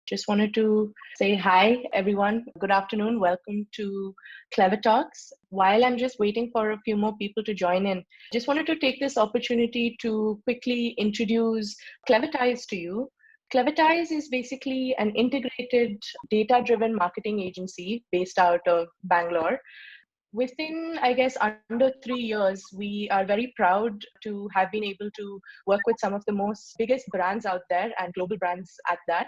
Just wanted to say hi, everyone. Good afternoon. Welcome to CleverTalks. While I'm just waiting for a few more people to join in, just wanted to take this opportunity to quickly introduce Clevertize to you. Clevertize is basically an integrated data-driven marketing agency based out of Bangalore. Within, I guess, under 3 years, we are very proud to have been able to work with some of the most biggest brands out there and global brands at that.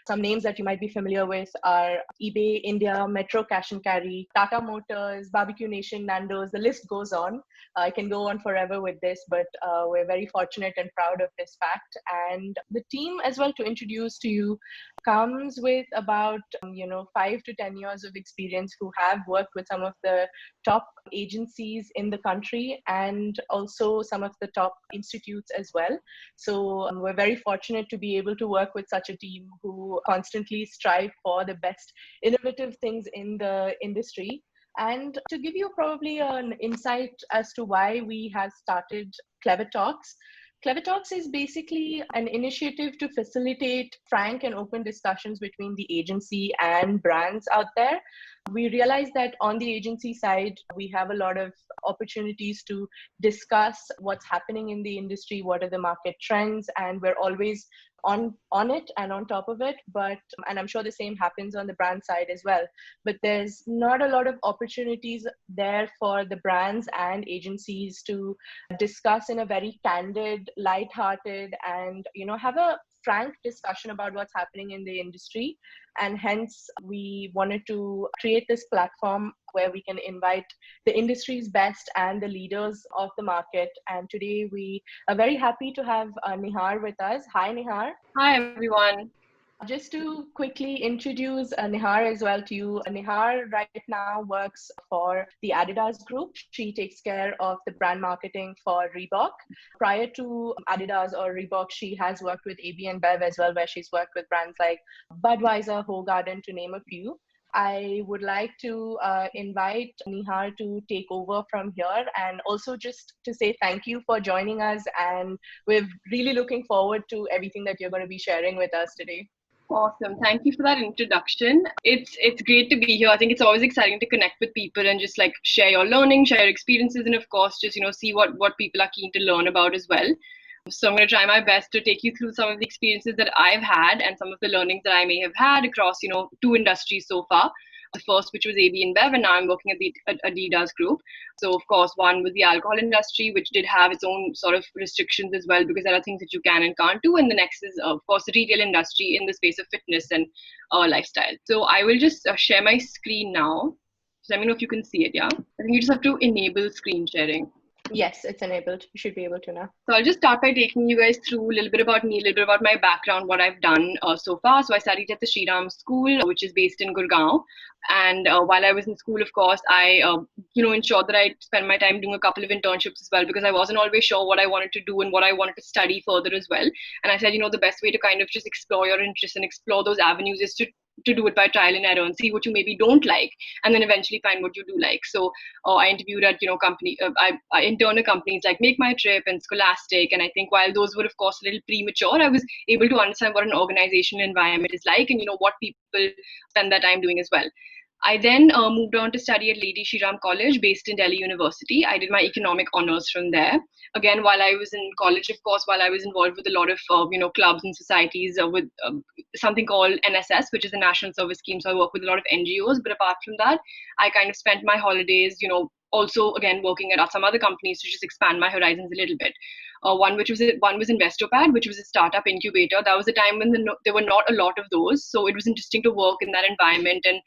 Some names that you might be familiar with are eBay India, Metro Cash and Carry, Tata Motors, Barbecue Nation, Nando's, the list goes on. I can go on forever with this, but we're very fortunate and proud of this fact. And the team as well to introduce to you comes with about 5 to 10 years of experience, who have worked with some of the top agencies in the country and also some of the top institutes as well. So we're very fortunate to be able to work with such a team who constantly strive for the best innovative things in the industry. And to give you probably an insight as to why we have started CleverTalks, CleverTalks is basically an initiative to facilitate frank and open discussions between the agency and brands out there. We realize that on the agency side, we have a lot of opportunities to discuss what's happening in the industry, what are the market trends, and we're always on it and on top of it. And I'm sure the same happens on the brand side as well. But there's not a lot of opportunities there for the brands and agencies to discuss in a very candid, lighthearted, and have a frank discussion about what's happening in the industry. And hence, we wanted to create this platform where we can invite the industry's best and the leaders of the market. And today we are very happy to have Nihaar with us. Hi, Nihaar. Hi, everyone. Just to quickly introduce Nihaar as well to you. Nihaar right now works for the Adidas Group. She takes care of the brand marketing for Reebok. Prior to Adidas or Reebok, she has worked with AB InBev as well, where she's worked with brands like Budweiser, Hoegaarden, to name a few. I would like to invite Nihaar to take over from here, and also just to say thank you for joining us. And we're really looking forward to everything that you're going to be sharing with us today. Awesome. Thank you for that introduction. It's great to be here. I think it's always exciting to connect with people and just like share your learning, share your experiences, and of course, just, see what people are keen to learn about as well. So I'm going to try my best to take you through some of the experiences that I've had and some of the learnings that I may have had across, two industries so far. The first, which was AB InBev, and now I'm working at the Adidas Group. So, of course, one was the alcohol industry, which did have its own sort of restrictions as well, because there are things that you can and can't do. And the next is, of course, the retail industry in the space of fitness and lifestyle. So I will just share my screen now. So let me know if you can see it, yeah? I think you just have to enable screen sharing. Yes, it's enabled. You should be able to now. So I'll just start by taking you guys through a little bit about me, a little bit about my background, what I've done so far. So I studied at the Sri Ram School, which is based in Gurgaon. And while I was in school, of course, I, ensured that I spent my time doing a couple of internships as well, because I wasn't always sure what I wanted to do and what I wanted to study further as well. And I said, the best way to kind of just explore your interests and explore those avenues is to do it by trial and error and see what you maybe don't like, and then eventually find what you do like. So I interviewed at, I interned at companies like Make My Trip and Scholastic. And I think while those were, of course, a little premature, I was able to understand what an organizational environment is like and, what people spend their time doing as well. I then moved on to study at Lady Shri Ram College based in Delhi University. I did my economic honors from there. Again, while I was in college, of course, while I was involved with a lot of, clubs and societies with something called NSS, which is the National Service Scheme. So I work with a lot of NGOs. But apart from that, I kind of spent my holidays, also, again, working at some other companies to just expand my horizons a little bit. One was Investopad, which was a startup incubator. That was a time when there were not a lot of those. So it was interesting to work in that environment and,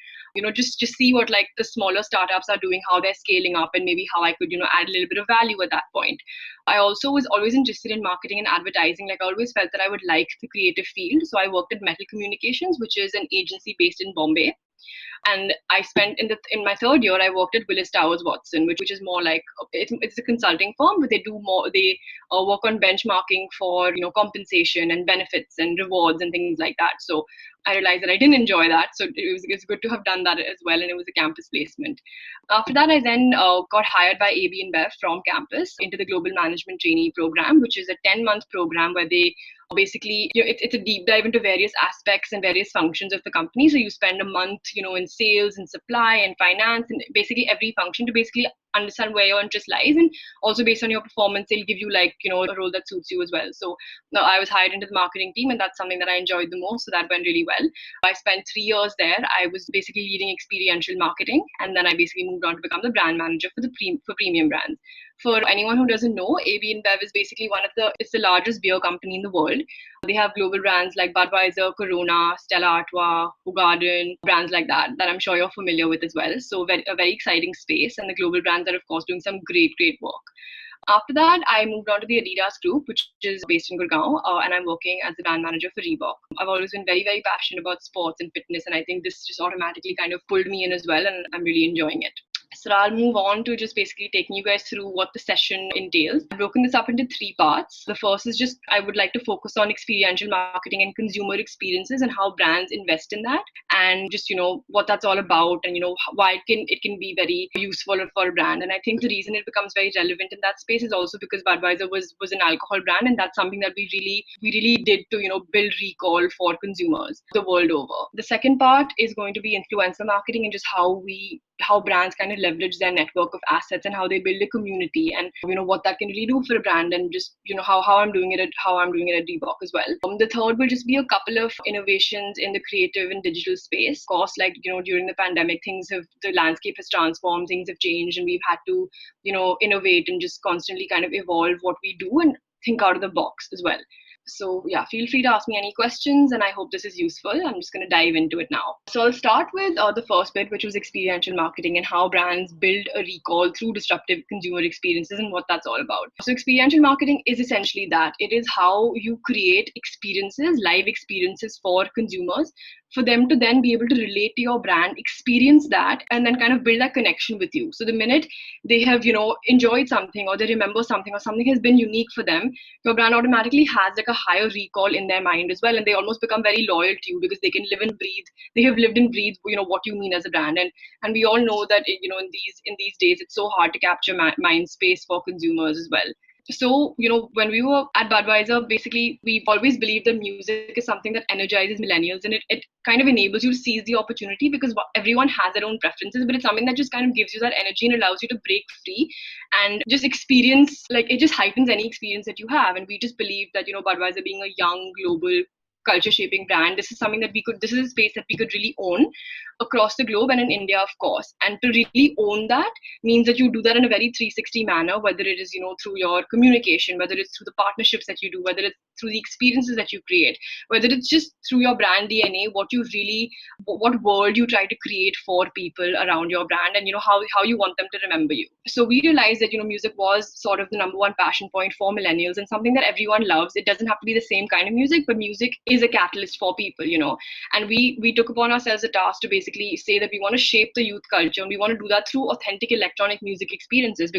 just see what like the smaller startups are doing, how they're scaling up, and maybe how I could, add a little bit of value at that point. I also was always interested in marketing and advertising. Like I always felt that I would like the creative field. So I worked at Metal Communications, which is an agency based in Bombay. And I spent in my third year, I worked at Willis Towers Watson, which is more like it's a consulting firm, but they work on benchmarking for compensation and benefits and rewards and things like that. So I realized that I didn't enjoy that, so it was good to have done that as well, and it was a campus placement. After that, I then got hired by AB InBev from campus into the Global Management Trainee Program, which is a 10-month program where they basically, it's a deep dive into various aspects and various functions of the company. So you spend a month, in sales and supply and finance and basically every function to basically understand where your interest lies, and also based on your performance they'll give you a role that suits you as well. So I was hired into the marketing team, and that's something that I enjoyed the most, so that went really well. I spent 3 years there. I was basically leading experiential marketing, and then I basically moved on to become the brand manager for premium brands. For anyone who doesn't know, AB InBev is basically it's the largest beer company in the world. They have global brands like Budweiser, Corona, Stella Artois, Hoegaarden, brands like that I'm sure you're familiar with as well. So a very exciting space, and the global brands are of course doing some great work. After that, I moved on to the Adidas Group, which is based in Gurgaon, and I'm working as the brand manager for Reebok. I've always been very, very passionate about sports and fitness, and I think this just automatically kind of pulled me in as well, and I'm really enjoying it. So I'll move on to just basically taking you guys through what the session entails. I've broken this up into 3 parts. The first is just I would like to focus on experiential marketing and consumer experiences and how brands invest in that, and just what that's all about, and why it can be very useful for a brand. And I think the reason it becomes very relevant in that space is also because Budweiser was an alcohol brand, and that's something that we really did to build recall for consumers the world over. The second part is going to be influencer marketing and just how brands kind of leverage their network of assets and how they build a community, and what that can really do for a brand, and just how I'm doing it at Reebok as well. The third will just be a couple of innovations in the creative and digital space. Of course, during the pandemic, the landscape has transformed, things have changed, and we've had to innovate and just constantly kind of evolve what we do and think out of the box as well. So yeah, feel free to ask me any questions, and I hope this is useful. I'm just going to dive into it now. So I'll start with the first bit, which was experiential marketing and how brands build a recall through disruptive consumer experiences and what that's all about. So experiential marketing is essentially that. It is how you create experiences, live experiences for consumers, for them to then be able to relate to your brand, experience that, and then kind of build that connection with you. So the minute they have, enjoyed something, or they remember something, or something has been unique for them, your brand automatically has a higher recall in their mind as well, and they almost become very loyal to you because they can live and breathe. They have lived and breathed, what you mean as a brand, and we all know that in these days it's so hard to capture mind space for consumers as well. So, when we were at Budweiser, basically, we've always believed that music is something that energizes millennials, and it kind of enables you to seize the opportunity because everyone has their own preferences, but it's something that just kind of gives you that energy and allows you to break free and just experience, it just heightens any experience that you have. And we just believe that, Budweiser being a young, global, culture shaping brand, this is a space that we could really own across the globe and in India, of course. And to really own that means that you do that in a very 360 manner, whether it is, through your communication, whether it's through the partnerships that you do, whether it's through the experiences that you create, whether it's just through your brand DNA, what world you try to create for people around your brand, and, how you want them to remember you. So we realized that, music was sort of the number one passion point for millennials and something that everyone loves. It doesn't have to be the same kind of music, but music is a catalyst for people, and we took upon ourselves a task to basically say that we want to shape the youth culture, and we want to do that through authentic electronic music experiences.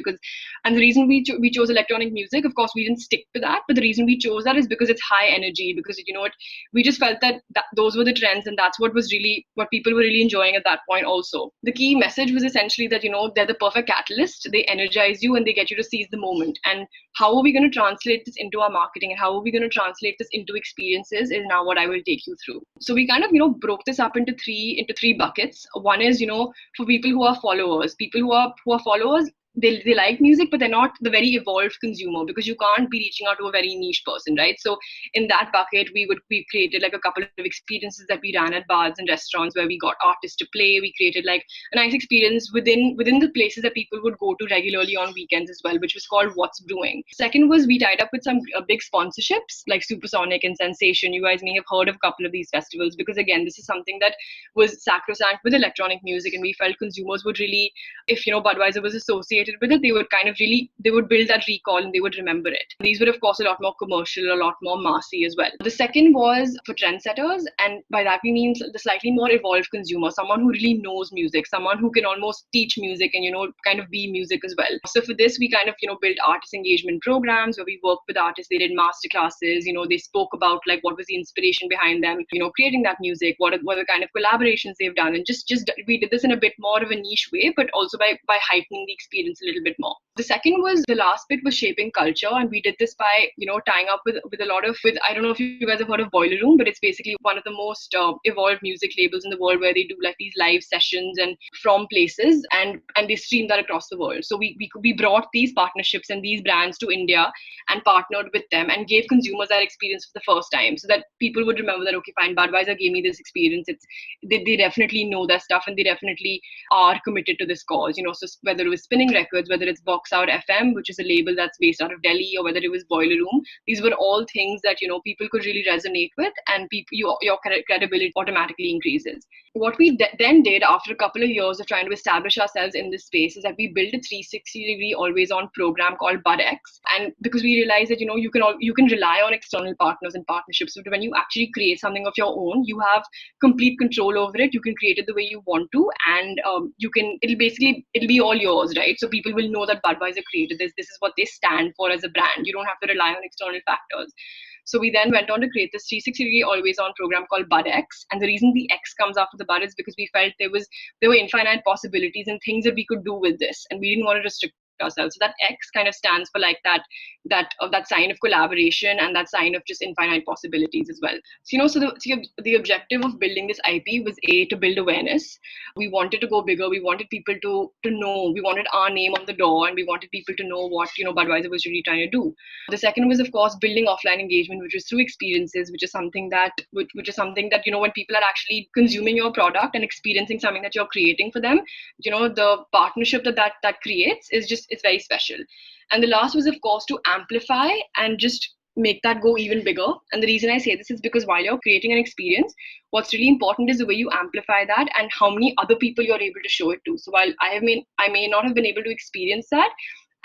And the reason we chose electronic music, of course, we didn't stick to that, but the reason we chose that is because it's high energy, because we just felt that those were the trends, and that's what people were really enjoying at that point. Also, the key message was essentially that they're the perfect catalyst. They energize you and they get you to seize the moment. And how are we going to translate this into our marketing, and how are we going to translate this into experiences is now what I will take you through. So we kind of broke this up into three buckets. One is for people who are followers. People who are followers, they like music, but they're not the very evolved consumer, because you can't be reaching out to a very niche person, right? So in that bucket, we created a couple of experiences that we ran at bars and restaurants where we got artists to play. We created a nice experience within the places that people would go to regularly on weekends as well, which was called What's Brewing. Second was we tied up with some big sponsorships like Supersonic and Sensation. You guys may have heard of a couple of these festivals, because again, this is something that was sacrosanct with electronic music, and we felt consumers would really, if Budweiser was associated with it, they would build that recall and they would remember it. These were of course a lot more commercial, a lot more massy as well. The second was for trendsetters, and by that we mean the slightly more evolved consumer, someone who really knows music, someone who can almost teach music and kind of be music as well. So for this we kind of built artist engagement programs where we worked with artists. They did master classes, they spoke about what was the inspiration behind them creating that music, what are the kind of collaborations they've done, and just we did this in a bit more of a niche way, but also by heightening the experience experience a little bit more. The second was, the last bit was shaping culture, and we did this by, tying up with a lot of, I don't know if you guys have heard of Boiler Room, but it's basically one of the most evolved music labels in the world, where they do like these live sessions and from places, and they stream that across the world. So we brought these partnerships and these brands to India and partnered with them and gave consumers that experience for the first time, so that people would remember that, okay, fine, Budweiser gave me this experience. They definitely know their stuff, and they definitely are committed to this cause. So whether it was Spinning Records, whether it's Box Out FM, which is a label that's based out of Delhi, or whether it was Boiler Room, these were all things that people could really resonate with, and your credibility automatically increases. What we then did after a couple of years of trying to establish ourselves in this space is that we built a 360-degree always-on program called BudX, and because we realized that you can rely on external partners and partnerships, but when you actually create something of your own, you have complete control over it. You can create it the way you want to, and it'll be all yours, right? So people will know that Budweiser created this. This is what they stand for as a brand. You don't have to rely on external factors. So we then went on to create this 360-degree always-on program called BudX. And the reason the X comes after the Bud is because we felt there were infinite possibilities and things that we could do with this, and we didn't want to restrict ourselves. So that X kind of stands for like that sign of collaboration, and that sign of just infinite possibilities as well. So the objective of building this IP was to build awareness. We wanted to go bigger. We wanted people to know. We wanted our name on the door, and we wanted people to know what Budweiser was really trying to do. The second was, of course, building offline engagement, which was through experiences, which is something that when people are actually consuming your product and experiencing something that you're creating for them, the partnership that creates it's very special. And the last was, of course, to amplify and just make that go even bigger. And the reason I say this is because while you're creating an experience, what's really important is the way you amplify that and how many other people you're able to show it to. So while I may not have been able to experience that,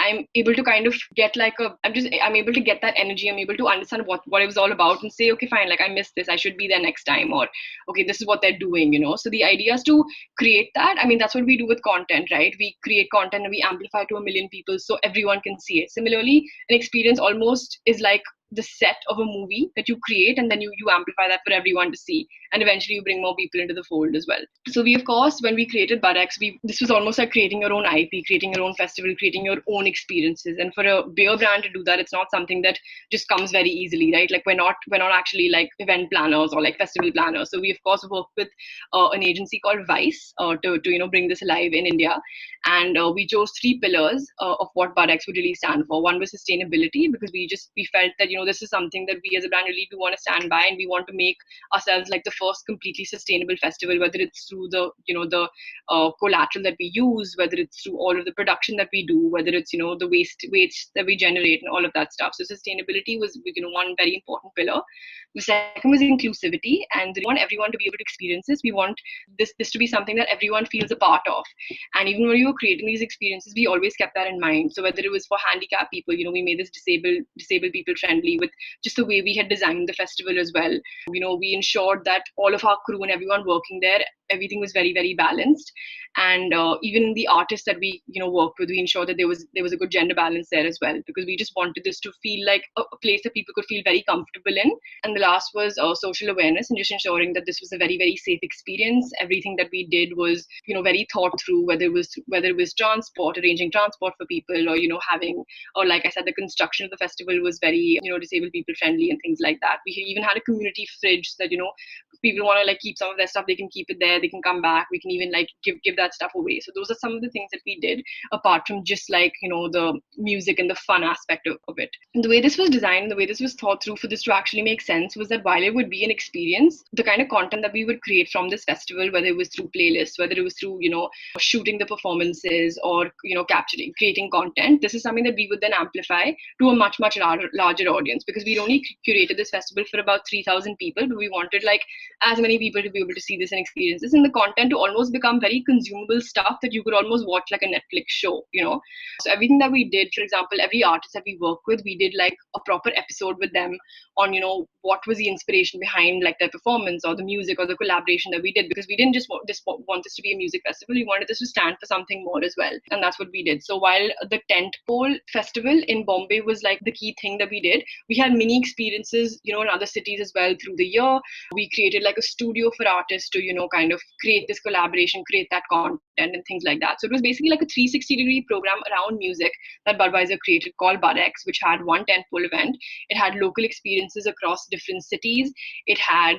I'm able to kind of get I'm able to get that energy. I'm able to understand what it was all about and say, okay, fine, like I missed this. I should be there next time, or okay, this is what they're doing, So the idea is to create that. I mean, that's what we do with content, right? We create content and we amplify to 1 million people so everyone can see it. Similarly, an experience almost is like the set of a movie that you create, and then you amplify that for everyone to see, and eventually you bring more people into the fold as well. So we, of course, when we created BudX, this was almost like creating your own IP, creating your own festival, creating your own experiences. And for a beer brand to do that, it's not something that just comes very easily, right? Like we're not actually like event planners or like festival planners. So we, of course, worked with an agency called Vice to bring this alive in India. And we chose 3 pillars of what BudX would really stand for. One was sustainability, because we felt that this is something that we as a brand really do want to stand by, and we want to make ourselves like the first completely sustainable festival, whether it's through the collateral that we use, whether it's through all of the production that we do, whether it's the waste that we generate and all of that stuff. So sustainability was one very important pillar. The second was inclusivity, and we want everyone to be able to experience this. We want this to be something that everyone feels a part of. And even when we were creating these experiences, we always kept that in mind. So whether it was for handicapped people, we made this disabled people friendly with just the way we had designed the festival as well. We ensured that all of our crew and everyone working there, everything was very, very balanced. And even the artists that we worked with, we ensured that there was a good gender balance there as well, because we just wanted this to feel like a place that people could feel very comfortable in. And the last was social awareness, and just ensuring that this was a very, very safe experience. Everything that we did was very thought through, whether it was transport, arranging transport for people, or like I said, the construction of the festival was very disabled people friendly and things like that. We even had a community fridge that if people want to like keep some of their stuff, they can keep it there, they can come back, we can even like give that stuff away. So those are some of the things that we did, apart from just like the music and the fun aspect of it. And the way this was designed, the way this was thought through for this to actually make sense was that while it would be an experience, the kind of content that we would create from this festival, whether it was through playlists, whether it was through shooting the performances, or creating content, this is something that we would then amplify to a much larger audience, because we'd only curated this festival for about 3,000 people, but we wanted like as many people to be able to see this and experience this, and the content to almost become very consumable stuff that you could almost watch like a Netflix show. So everything that we did, for example, every artist that we worked with, we did like a proper episode with them on what was the inspiration behind like their performance or the music or the collaboration that we did, because we didn't just want this to be a music festival, we wanted this to stand for something more as well. And that's what we did. So while the tentpole festival in Bombay was like the key thing that we did, we had mini experiences in other cities as well through the year. We created like a studio for artists to kind of of create this collaboration, create that content and things like that. So it was basically like a 360-degree program around music that Budweiser created called BudX, which had one tentpole event. It had local experiences across different cities. It had,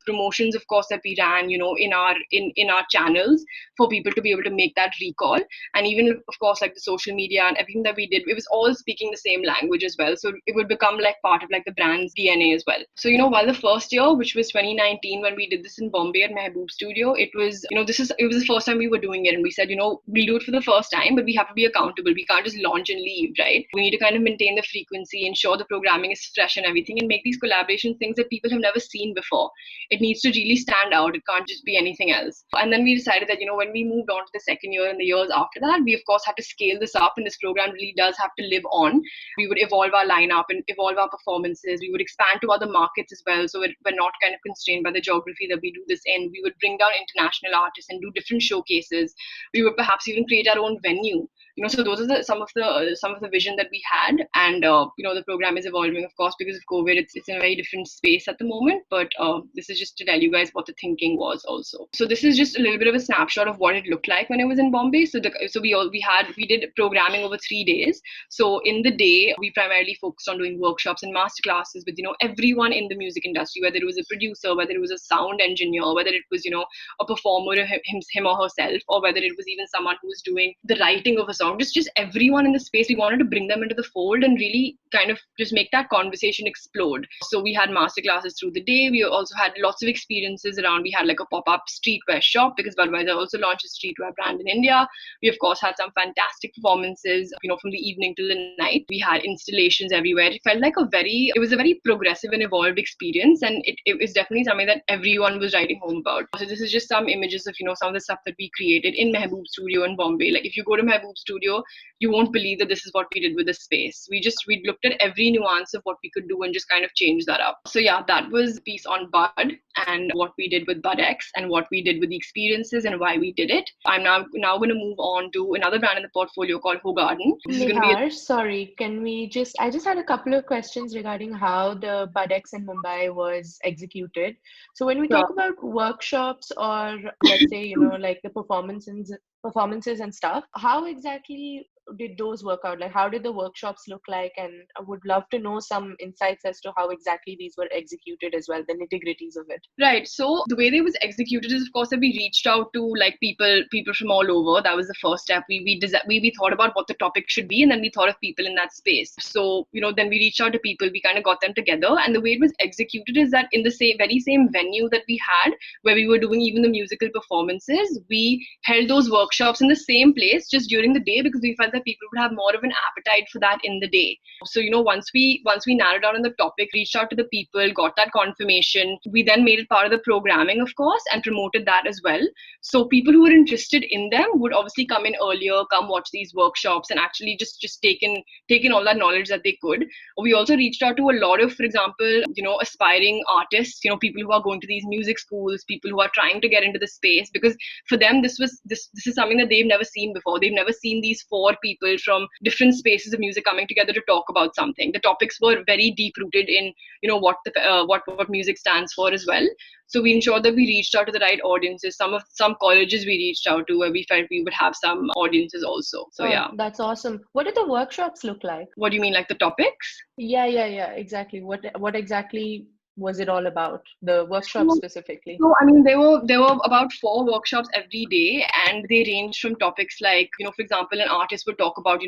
promotions, of course, that we ran, in our channels for people to be able to make that recall. And even, of course, like the social media and everything that we did, it was all speaking the same language as well. So it would become like part of like the brand's DNA as well. So, while the first year, which was 2019, when we did this in Bombay at Mehboob Studio, it was, it was the first time we were doing it. And we said, we'll do it for the first time, but we have to be accountable. We can't just launch and leave, right? We need to kind of maintain the frequency, ensure the programming is fresh and everything, and make these collaboration things that people have never seen before. It needs to really stand out. It can't just be anything else. And then we decided that, when we moved on to the second year and the years after that, we of course had to scale this up, and this program really does have to live on. We would evolve our lineup and evolve our performances. We would expand to other markets as well. So we're not kind of constrained by the geography that we do this in. We would bring down international artists and do different showcases. We would perhaps even create our own venue. So those are some of the vision that we had, and the program is evolving, of course, because of COVID. It's in a very different space at the moment, but this is just to tell you guys what the thinking was also. So this is just a little bit of a snapshot of what it looked like when I was in Bombay. So we did programming over 3 days. So in the day, we primarily focused on doing workshops and masterclasses with everyone in the music industry, whether it was a producer, whether it was a sound engineer, whether it was a performer, him or herself, or whether it was even someone who was doing the writing of a song. Just everyone in the space. We wanted to bring them into the fold and really kind of just make that conversation explode. So we had masterclasses through the day. We also had lots of experiences around. We had like a pop-up streetwear shop because Budweiser also launched a streetwear brand in India. We of course had some fantastic performances, from the evening till the night. We had installations everywhere. It felt like it was a very progressive and evolved experience, and it was definitely something that everyone was writing home about. So this is just some images of some of the stuff that we created in Mehboob Studio in Bombay. Like if you go to Mehboob Studio, you won't believe that this is what we did with the space. We looked at every nuance of what we could do and just kind of changed that up. So yeah, that was a piece on Bud and what we did with BudX and what we did with the experiences and why we did it. I'm now going to move on to another brand in the portfolio called Hogarden. Nihar, sorry, I just had a couple of questions regarding how the BudX in Mumbai was executed. So when we talk about workshops or let's say, like the performances and stuff, how exactly did those work out? Like, how did the workshops look like? And I would love to know some insights as to how exactly these were executed as well, the nitty-gritties of it. Right. So the way they was executed is, of course, that we reached out to like people from all over. That was the first step. We thought about what the topic should be, and then we thought of people in that space. So then we reached out to people. We kind of got them together, and the way it was executed is that in the very same venue that we had, where we were doing even the musical performances, we held those workshops in the same place just during the day because we felt that people would have more of an appetite for that in the day. So once we narrowed down on the topic, reached out to the people, got that confirmation, we then made it part of the programming, of course, and promoted that as well. So people who were interested in them would obviously come in earlier, come watch these workshops, and actually just take in all that knowledge that they could. We also reached out to a lot of, for example, aspiring artists, people who are going to these music schools, people who are trying to get into the space, because for them this is something that they've never seen before. They've never seen these 4 people from different spaces of music coming together to talk about something. The topics were very deep rooted in what music stands for as well. So we ensured that we reached out to the right audiences. Some colleges we reached out to where we felt we would have some audiences also. So yeah, that's awesome. What did the workshops look like? What do you mean, like the topics? Yeah, exactly. What exactly was it all about, the workshop specifically? So I mean, there were about 4 workshops every day, and they ranged from topics like, for example, an artist would talk about,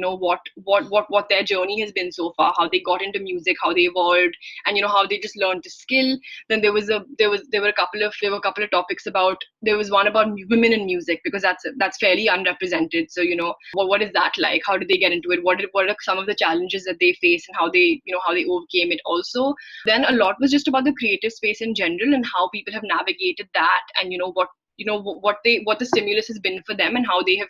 what their journey has been so far, how they got into music, how they evolved, and how they just learned to skill. Then there were a couple of topics about, there was one about women in music, because that's fairly underrepresented. So what is that like? How did they get into it? What are some of the challenges that they face, and how they overcame it also. Then a lot was just about the creative space in general and how people have navigated that, and what the stimulus has been for them, and how they have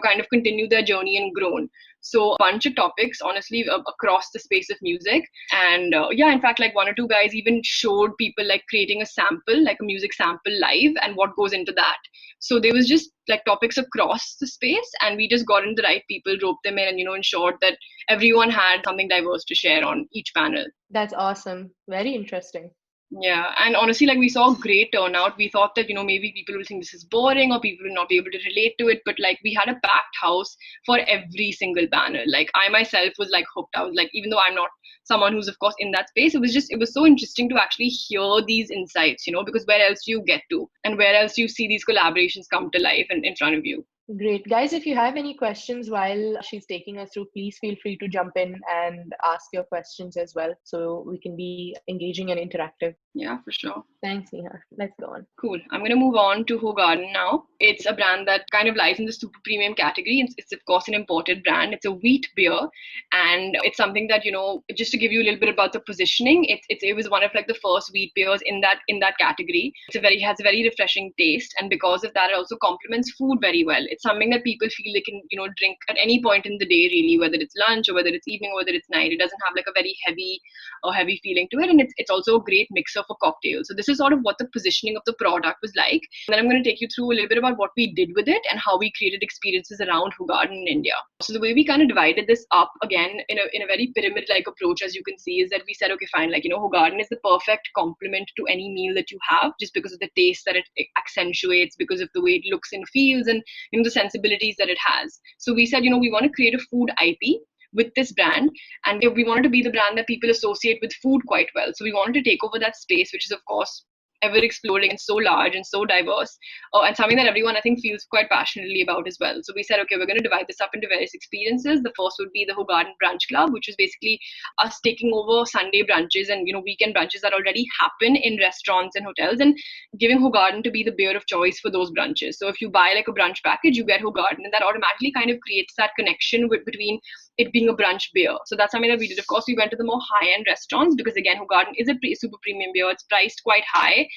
kind of continued their journey and grown. So a bunch of topics, honestly, across the space of music. And in fact, like 1 or 2 guys even showed people like creating a sample, like a music sample live, and what goes into that. So there was just like topics across the space, and we just got in the right people, roped them in, and ensured that everyone had something diverse to share on each panel. That's awesome. Very interesting. Yeah, and honestly, like we saw a great turnout. We thought that, maybe people will think this is boring or people will not be able to relate to it. But like we had a packed house for every single banner. Like I myself was like hooked. I was like, even though I'm not someone who's of course in that space, it was so interesting to actually hear these insights, because where else do you get to and where else do you see these collaborations come to life and in front of you? Great. Guys, if you have any questions while she's taking us through, please feel free to jump in and ask your questions as well so we can be engaging and interactive. Yeah, for sure. Thanks, Nihaar. Let's go on. Cool. I'm going to move on to Hogarden now. It's a brand that kind of lies in the super premium category. It's of course an imported brand. It's a wheat beer, and it's something that, just to give you a little bit about the positioning, it was one of like the first wheat beers in that category. Has a very refreshing taste, and because of that, it also complements food very well. It's something that people feel they can, drink at any point in the day, really, whether it's lunch or whether it's evening or whether it's night. It doesn't have like a very heavy feeling to it, and it's also a great mixer for cocktails. So this is sort of what the positioning of the product was like. And then I'm going to take you through a little bit about what we did with it and how we created experiences around Hogarden in India. So the way we kind of divided this up again in a very pyramid-like approach, as you can see, is that we said, okay, fine, like, Hogarden is the perfect complement to any meal that you have, just because of the taste that it accentuates, because of the way it looks and feels, and the sensibilities that it has. So we said, we want to create a food IP with this brand, and we wanted to be the brand that people associate with food quite well. So we wanted to take over that space, which is of course ever exploring and so large and so diverse, and something that everyone I think feels quite passionately about as well. So we said, okay, we're going to divide this up into various experiences. The first would be the Hogarden Brunch Club, which is basically us taking over Sunday brunches and weekend brunches that already happen in restaurants and hotels, and giving Hogarden to be the beer of choice for those brunches. So if you buy like a brunch package, you get Hogarden, and that automatically kind of creates that connection between it being a brunch beer. So that's something that we did. Of course, we went to the more high-end restaurants because again, Hogarden is a super premium beer. It's priced quite high,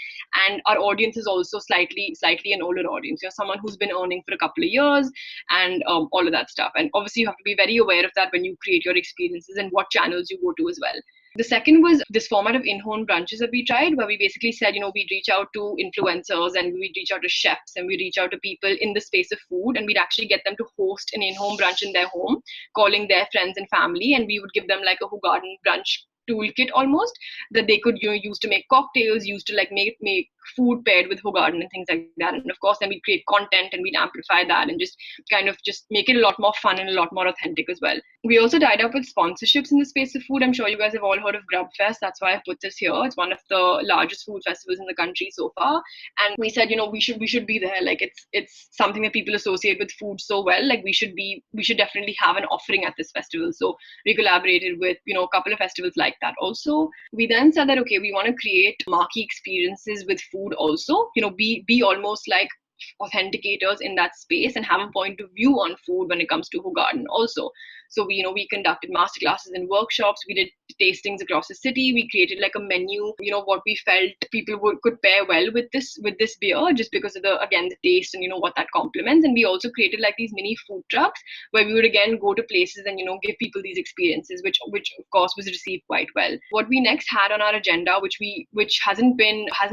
and our audience is also slightly an older audience. You're someone who's been earning for a couple of years, and all of that stuff. And obviously, you have to be very aware of that when you create your experiences and what channels you go to as well. The second was this format of in-home brunches that we tried, where we basically said, we'd reach out to influencers and we'd reach out to chefs and we'd reach out to people in the space of food, and we'd actually get them to host an in-home brunch in their home, calling their friends and family, and we would give them like a Hogarden brunch toolkit almost that they could use to make cocktails, use to like make food paired with Hogarden and things like that. And of course then we'd create content and we'd amplify that and just kind of just make it a lot more fun and a lot more authentic as well. We also tied up with sponsorships in the space of food. I'm sure you guys have all heard of Grubfest. That's why I put this here. It's one of the largest food festivals in the country so far, and we said, we should be there. Like it's something that people associate with food so well. Like we should definitely have an offering at this festival. So we collaborated with a couple of festivals like that also. We then said that, okay, we want to create marquee experiences with food also, be almost like authenticators in that space and have a point of view on food when it comes to Hogarden also. So we conducted masterclasses and workshops. We did tastings across the city. We created like a menu, what we felt people could pair well with this beer, just because of the taste and what that complements. And we also created like these mini food trucks where we would again go to places and give people these experiences, which of course was received quite well. What we next had on our agenda, which hasn't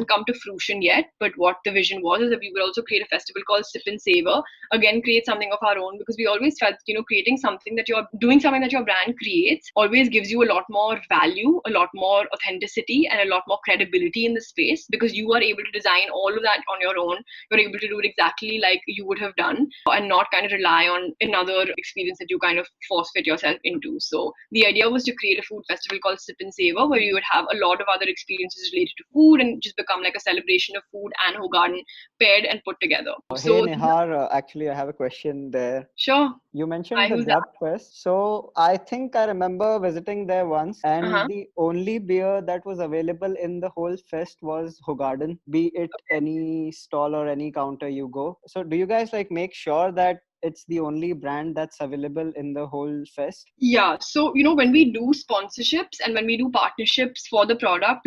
come to fruition yet, but what the vision was, is that we would also create a festival called Sip and Savor. Again, create something of our own, because we always felt creating something that doing something that your brand creates always gives you a lot more value, a lot more authenticity, and a lot more credibility in the space, because you are able to design all of that on your own. You're able to do it exactly like you would have done, and not kind of rely on another experience that you kind of force fit yourself into. So the idea was to create a food festival called Sip and Savor, where you would have a lot of other experiences related to food and just become like a celebration of food and Hogarden paired and put together. Hey Nihar, actually I have a question there. Sure. You mentioned the Grubfest. So I think I remember visiting there once, and the only beer that was available in the whole fest was Hogarden, be it any stall or any counter you go. So do you guys like make sure that it's the only brand that's available in the whole fest? Yeah. So, when we do sponsorships and when we do partnerships for the product,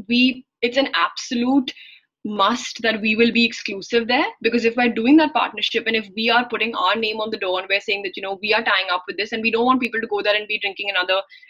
we it's an absolute must that we will be exclusive there, because if we're doing that partnership and if we are putting our name on the door and we're saying that, we are tying up with this and we don't want people to go there and be drinking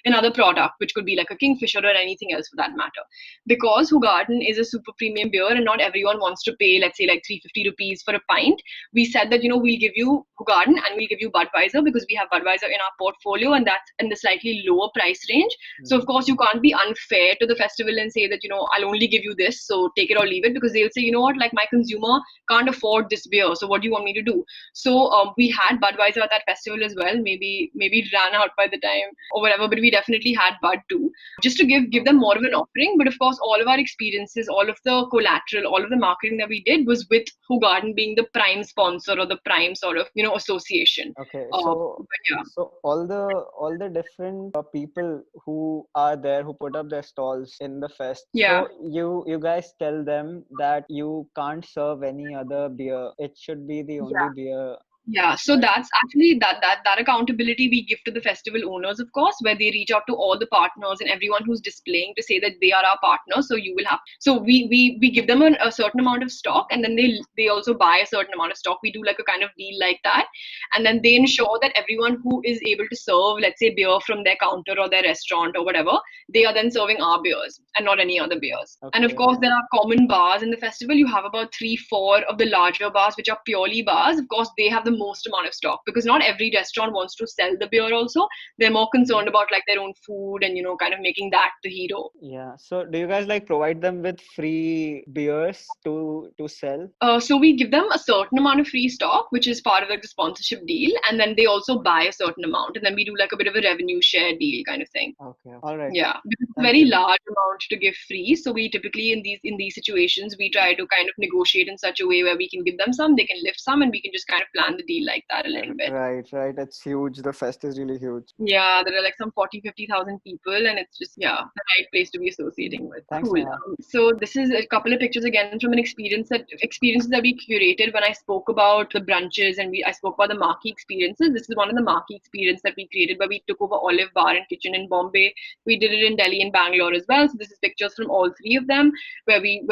another product, which could be like a Kingfisher or anything else for that matter. Because Hoegaarden is a super premium beer and not everyone wants to pay, let's say, like 350 rupees for a pint. We said that, we'll give you Hoegaarden and we'll give you Budweiser, because we have Budweiser in our portfolio and that's in the slightly lower price range. So of course you can't be unfair to the festival and say that, I'll only give you this, so take it or leave it, because they'll say, like my consumer can't afford this beer, so what do you want me to do? So we had Budweiser at that festival as well. Maybe it ran out by the time or whatever, but we definitely had Bud too, just to give them more of an offering. But of course, all of our experiences, all of the collateral, all of the marketing that we did was with Hoegaarden being the prime sponsor or the prime sort of association. Okay, so all the different people who are there, who put up their stalls in the fest. Yeah. So you guys tell them that you can't serve any other beer. It should be the only beer. Yeah, so that's actually that accountability we give to the festival owners, of course, where they reach out to all the partners and everyone who's displaying to say that they are our partners. So you will have, so we give them a certain amount of stock, and then they also buy a certain amount of stock. We do like a kind of deal like that, and then they ensure that everyone who is able to serve, let's say, beer from their counter or their restaurant or whatever, they are then serving our beers and not any other beers. Okay. And of course, there are common bars in the festival. You have about 3-4 of the larger bars, which are purely bars. Of course, they have the most amount of stock, because not every restaurant wants to sell the beer also. They're more concerned about like their own food and kind of making that the hero. Yeah, so do you guys like provide them with free beers to sell? So we give them a certain amount of free stock, which is part of like the sponsorship deal, and then they also buy a certain amount, and then we do like a bit of a revenue share deal kind of thing. Okay, all right. Yeah, it's a very large amount to give free, so we typically in these situations we try to kind of negotiate in such a way where we can give them some, they can lift some, and we can just kind of plan the deal like that a little bit. Right. It's huge. The fest is really huge. Yeah, there are like some 40,000-50,000 people, and it's just the right place to be associating with. Thanks, cool. So this is a couple of pictures again from an experiences that we curated when I spoke about the brunches and I spoke about the marquee experiences. This is one of the marquee experiences that we created where we took over Olive Bar and Kitchen in Bombay. We did it in Delhi and Bangalore as well. So this is pictures from all three of them where we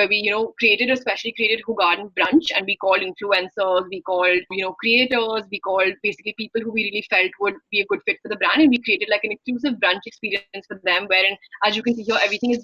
especially created Hoegaarden brunch, and we called influencers, we called creators, we called basically people who we really felt would be a good fit for the brand, and we created like an exclusive brunch experience for them, wherein, as you can see here, everything is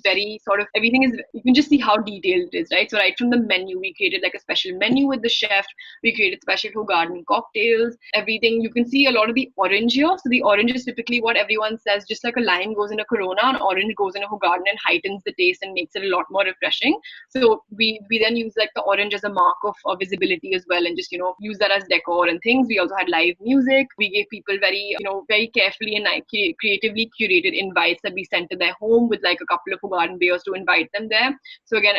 you can just see how detailed it is, right? So right from the menu, we created like a special menu with the chef, we created special Hoegaarden cocktails, everything. You can see a lot of the orange here. So the orange is typically what everyone says, just like a lime goes in a Corona, an orange goes in a Hoegaarden and heightens the taste and makes it a lot more refreshing. So we then use like the orange as a mark of visibility as well, and just use that as decor and things. We also had live music. We gave people very carefully and creatively curated invites that we sent to their home with like a couple of Hoegaarden beers to invite them there. So again,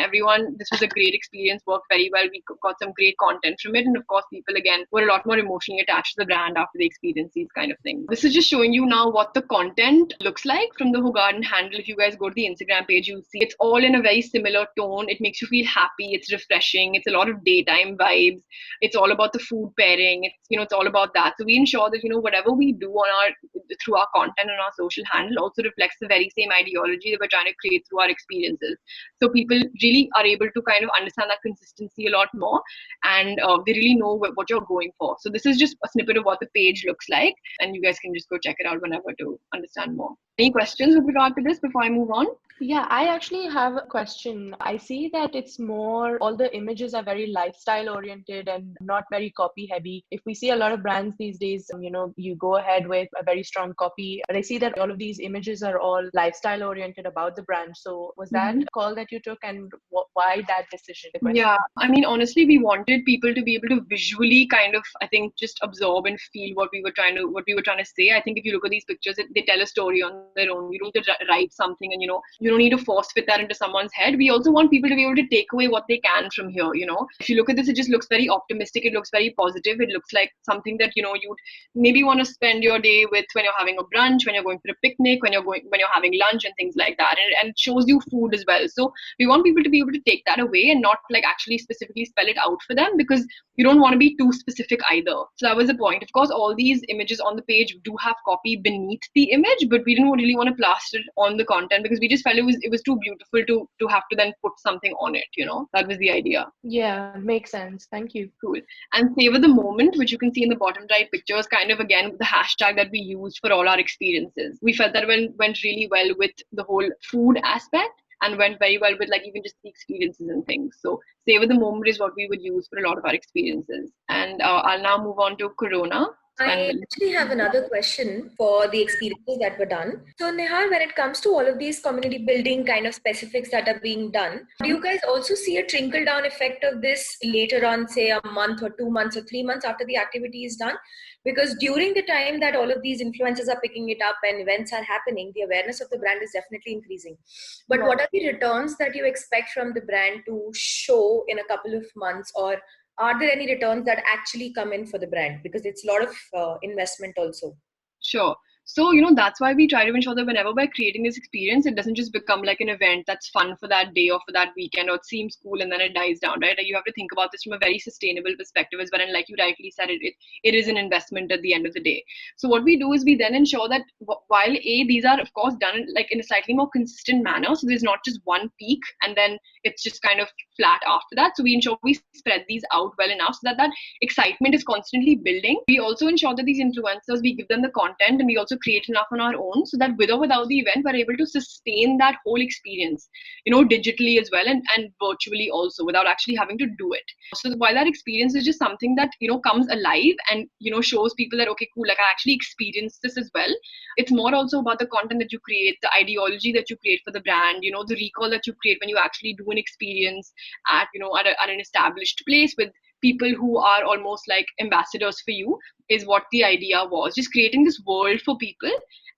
this was a great experience, worked very well. We got some great content from it, and of course people again were a lot more emotionally attached to the brand after the experiences kind of thing. This is just showing you now what the content looks like from the Hoegaarden handle. If you guys go to the Instagram page, you'll see it's all in a very similar tone. It makes you feel happy, it's refreshing, it's a lot of daytime vibes, it's all about the food pairing, it's all about that. So we ensure that whatever we do through our content and our social handle also reflects the very same ideology that we're trying to create through our experiences. So people really are able to kind of understand that consistency a lot more, and they really know what you're going for. So this is just a snippet of what the page looks like, and you guys can just go check it out whenever to understand more. Any questions with regard to this before I move on? Yeah, I actually have a question. I see that it's more, all the images are very lifestyle oriented and not very copy heavy. If we see a lot of brands these days, you go ahead with a very strong copy, but I see that all of these images are all lifestyle oriented about the brand. So was that a call that you took, and why that decision? Yeah, I mean, honestly, we wanted people to be able to visually kind of, I think, just absorb and feel what we were trying to say. I think if you look at these pictures, they tell a story on their own. You don't need to write something, and you don't need to force fit that into someone's head. We also want people to be able to take away what they can from here. If you look at this, it just looks very optimistic. It looks very positive. It looks like something that you'd maybe want to spend your day with when you're having a brunch, when you're going for a picnic, when you're having lunch and things like that. And it shows you food as well. So we want people to be able to take that away and not like actually specifically spell it out for them, because you don't want to be too specific either. So that was the point. Of course, all these images on the page do have copy beneath the image, but we didn't really want to plaster it on the content because we just felt it was too beautiful to have to then put something on it, That was the idea. Yeah, makes sense. Thank you. Cool. And savor the moment, which you can see in the bottom right picture, is kind of again the hashtag that we used for all our experiences. We felt that went really well with the whole food aspect and went very well with like even just the experiences and things. So savor the moment is what we would use for a lot of our experiences. And I'll now move on to Corona. I actually have another question for the experiences that were done. So Nihar, when it comes to all of these community building kind of specifics that are being done, do you guys also see a trickle down effect of this later on, say a month or 2 months or 3 months after the activity is done? Because during the time that all of these influencers are picking it up and events are happening, the awareness of the brand is definitely increasing. But what are the returns that you expect from the brand to show in a couple of months, or are there any returns that actually come in for the brand? Because it's a lot of investment also. Sure. So, that's why we try to ensure that whenever we're creating this experience, it doesn't just become like an event that's fun for that day or for that weekend, or it seems cool and then it dies down, right? You have to think about this from a very sustainable perspective as well. And like you rightly said, it is an investment at the end of the day. So what we do is we then ensure that while these are of course done like in a slightly more consistent manner. So there's not just one peak and then it's just kind of flat after that. So we ensure we spread these out well enough so that excitement is constantly building. We also ensure that these influencers, we give them the content and we also create enough on our own so that with or without the event, we're able to sustain that whole experience, digitally as well and virtually also without actually having to do it. So while that experience is just something that, comes alive and, shows people that, okay, cool, like I actually experienced this as well. It's more also about the content that you create, the ideology that you create for the brand, the recall that you create when you actually do an experience at an established place with people who are almost like ambassadors for you is what the idea was. Just creating this world for people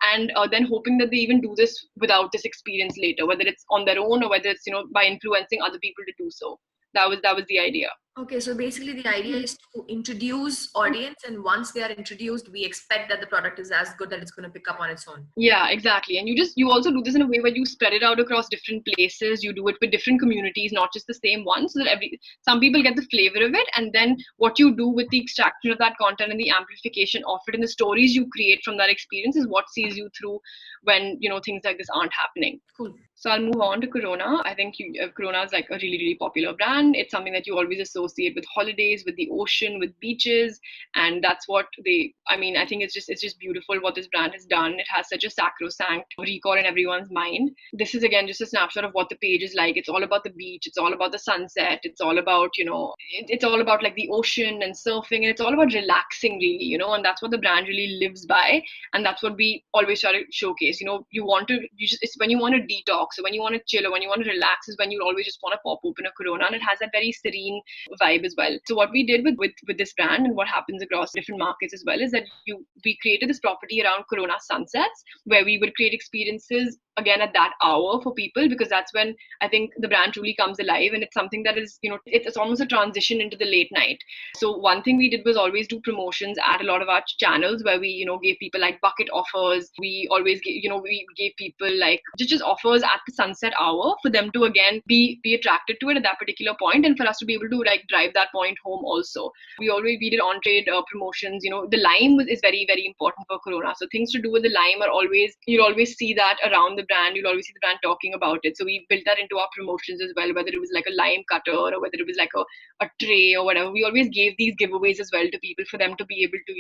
and then hoping that they even do this without this experience later, whether it's on their own or whether it's, by influencing other people to do so. That was the idea. Okay, so basically the idea is to introduce audience, and once they are introduced, we expect that the product is as good that it's going to pick up on its own. Yeah, exactly. And you also do this in a way where you spread it out across different places. You do it with different communities, not just the same one, so that some people get the flavor of it. And then what you do with the extraction of that content and the amplification of it and the stories you create from that experience is what sees you through when, things like this aren't happening. Cool. So I'll move on to Corona. I think Corona is like a really, really popular brand. It's something that you always associate with holidays, with the ocean, with beaches. And that's what I think it's just beautiful what this brand has done. It has such a sacrosanct recall in everyone's mind. This is again just a snapshot of what the page is like. It's all about the beach. It's all about the sunset. It's all about, it's all about like the ocean and surfing. And it's all about relaxing really, and that's what the brand really lives by. And that's what we always try to showcase. It's when you want to detox. So when you want to chill or when you want to relax is when you always just want to pop open a Corona, and it has that very serene vibe as well. So what we did with this brand and what happens across different markets as well is that we created this property around Corona sunsets where we would create experiences again at that hour for people, because that's when I think the brand truly comes alive, and it's something that is, it's almost a transition into the late night. So one thing we did was always do promotions at a lot of our channels where we, gave people like bucket offers. We always we gave people like just offers at the sunset hour for them to again be attracted to it at that particular point, and for us to be able to like drive that point home also. We did on-trade promotions. The lime is very, very important for Corona. So things to do with the lime are always, you'll always see that around the brand. You'll always see the brand talking about it. So we built that into our promotions as well, whether it was like a lime cutter or whether it was like a tray or whatever. We always gave these giveaways as well to people for them to be able to,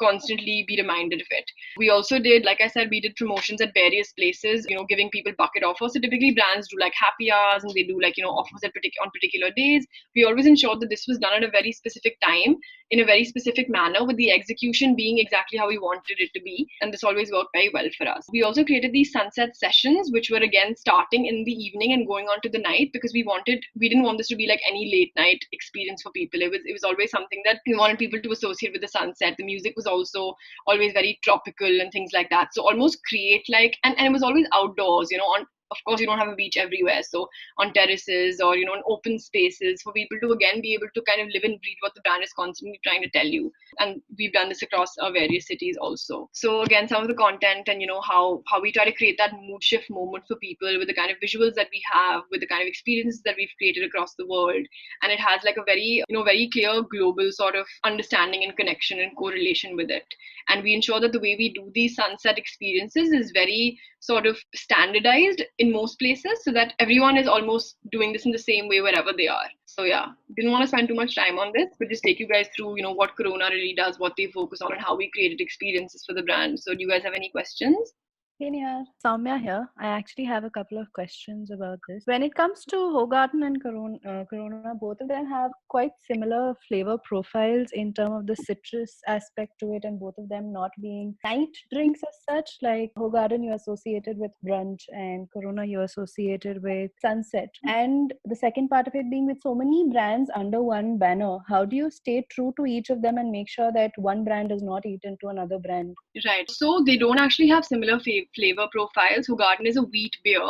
constantly be reminded of it. We also did, like I said, we did promotions at various places, giving people bucket offers. So typically brands do like happy hours and they do like, offers on particular days. We always ensured that this was done at a very specific time in a very specific manner, with the execution being exactly how we wanted it to be. And this always worked very well for us. We also created these sunset sessions, which were again starting in the evening and going on to the night, because we didn't want this to be like any late night experience for people. It was always something that we wanted people to associate with the sunset. The music was also always very tropical and things like that. So almost create like, and it was always outdoors, of course, you don't have a beach everywhere. So on terraces or, in open spaces for people to again be able to kind of live and breathe what the brand is constantly trying to tell you. And we've done this across various cities also. So again, some of the content and, how we try to create that mood shift moment for people with the kind of visuals that we have, with the kind of experiences that we've created across the world. And it has like a very, very clear global sort of understanding and connection and correlation with it. And we ensure that the way we do these sunset experiences is very sort of standardized in most places so that everyone is almost doing this in the same way wherever they are. So yeah, didn't want to spend too much time on this, but just take you guys through, what Corona really does, what they focus on, and how we created experiences for the brand. So do you guys have any questions? Hey Nihaar, Soumya here. I actually have a couple of questions about this. When it comes to Hogarden and Corona, both of them have quite similar flavor profiles in terms of the citrus aspect to it, and both of them not being night drinks as such. Like Hogarden, you associated with brunch, and Corona, you associated with sunset. And the second part of it being with so many brands under one banner, how do you stay true to each of them and make sure that one brand does not eat into another brand? Right. So they don't actually have similar flavor profiles. Hogarden is a wheat beer.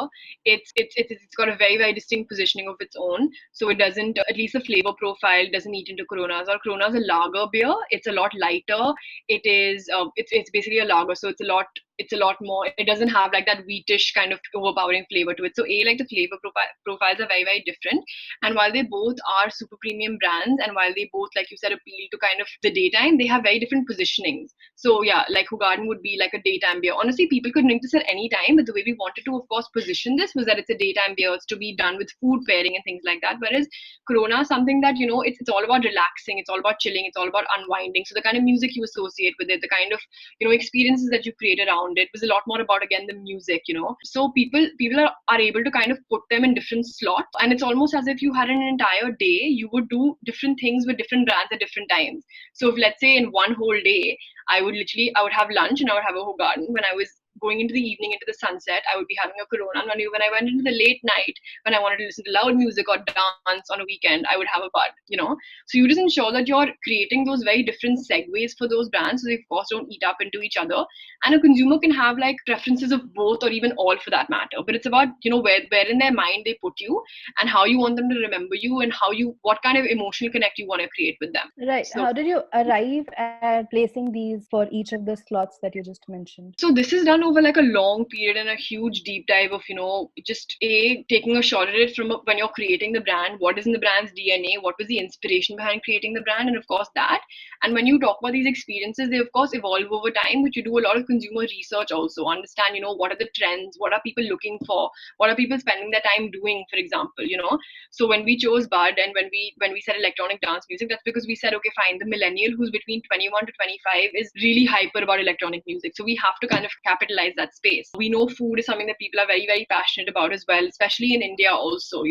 It's got a very, very distinct positioning of its own. So it doesn't, at least the flavor profile doesn't eat into Coronas. Or Corona's a lager beer. It's a lot lighter. It is it's basically a lager, so it's a lot more, it doesn't have like that wheatish kind of overpowering flavor to it. So like the flavor profiles are very, very different. And while they both are super premium brands, and while they both, like you said, appeal to kind of the daytime, they have very different positionings. So yeah, like Hogarden would be like a daytime beer. Honestly, people could drink this at any time, but the way we wanted to, of course, position this was that it's a daytime beer. It's to be done with food pairing and things like that. Whereas Corona is something that, it's all about relaxing. It's all about chilling. It's all about unwinding. So the kind of music you associate with it, the kind of, experiences that you create around it was a lot more about, again, the music, So people are able to kind of put them in different slots. And it's almost as if you had an entire day, you would do different things with different brands at different times. So if, let's say, in one whole day, I would have lunch and I would have a Hogarden. When I was going into the evening, into the sunset, I would be having a Corona. And when I went into the late night, when I wanted to listen to loud music or dance on a weekend, I would have a Bud, So you just ensure that you're creating those very different segues for those brands, so they, of course, don't eat up into each other. And a consumer can have like preferences of both or even all for that matter. But it's about, where in their mind they put you and how you want them to remember you and what kind of emotional connect you want to create with them. Right. So, how did you arrive at placing these for each of the slots that you just mentioned? So this is done over like a long period and a huge deep dive of, just taking a shot at it from when you're creating the brand, what is in the brand's DNA, what was the inspiration behind creating the brand, and of course that. And when you talk about these experiences, they of course evolve over time, but you do a lot of consumer research also, understand, what are the trends, what are people looking for, what are people spending their time doing, for example, So when we chose Bud and when we said electronic dance music, that's because we said, okay, fine, the millennial who's between 21 to 25 is really hyper about electronic music. So we have to kind of capitalize that space. We know food is something that people are very, very passionate about as well, especially in India also,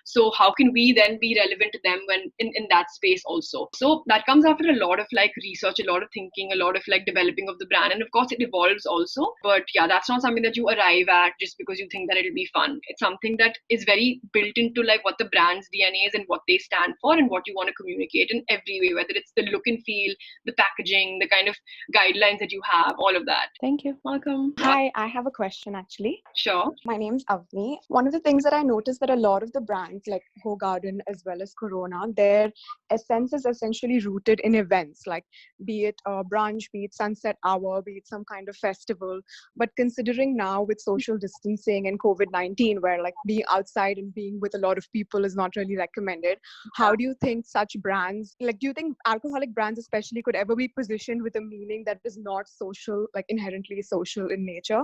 So how can we then be relevant to them when in that space also? So that comes after a lot of like research, a lot of thinking, a lot of like developing of the brand. And of course it evolves also. But yeah, that's not something that you arrive at just because you think that it'll be fun. It's something that is very built into like what the brand's DNA is and what they stand for and what you want to communicate in every way, whether it's the look and feel, the packaging, the kind of guidelines that you have, all of that. Thank you. Welcome. Hi, I have a question actually. Sure. My name's Avni. One of the things that I noticed that a lot of the brands like Hogarden as well as Corona, their essence is essentially rooted in events, like be it a brunch, be it sunset hour, be it some kind of festival. But considering now with social distancing and COVID-19, where like being outside and being with a lot of people is not really recommended, how do you think such brands, like do you think alcoholic brands especially could ever be positioned with a meaning that is not social, like inherently social in nature?